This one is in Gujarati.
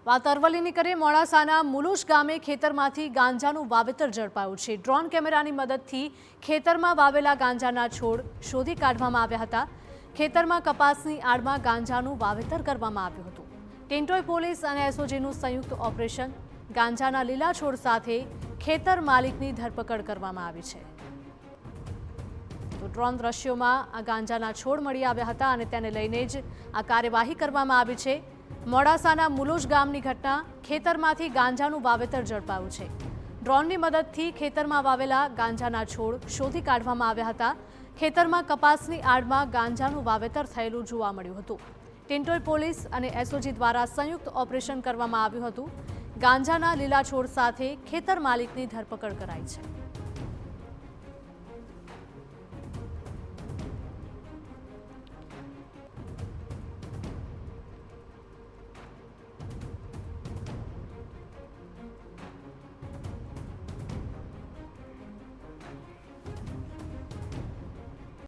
વાત અરવલ્લીની કરીએ મોડાસાના મુલુશ ગામે ખેતરમાંથી ગાંજાનું વાવેતર ઝડપાયું છે। ડ્રોન કેમેરાની મદદથી ખેતરમાં વાવેલા ગાંજાના છોડ શોધી કાઢવામાં આવ્યા હતા। ખેતરમાં કપાસની આડમાં ગાંજાનું વાવેતર કરવામાં આવ્યું હતું। ટિન્ટોય પોલીસ અને એસઓજીનું સંયુક્ત ઓપરેશન ગાંજાના લીલા છોડ સાથે ખેતર માલિકની ધરપકડ કરવામાં આવી છે। તો ડ્રોન દ્રશ્યોમાં આ ગાંજાના છોડ મળી આવ્યા હતા અને તેને લઈને જ આ કાર્યવાહી કરવામાં આવી છે। મોડાસાના મુલુશ ગામની ઘટના ખેતરમાંથી ગાંજાનું વાવેતર ઝડપાયું છે। ડ્રોનની મદદથી ખેતરમાં વાવેલા ગાંજાના છોડ શોધી કાઢવામાં આવ્યા હતા। ખેતરમાં કપાસની આડમાં ગાંજાનું વાવેતર થયેલું જોવા મળ્યું હતું। ટિન્ટોય પોલીસ અને એસઓજી દ્વારા સંયુક્ત ઓપરેશન કરવામાં આવ્યું હતું। ગાંજાના લીલા છોડ સાથે ખેતર માલિકની ધરપકડ કરાઈ છે।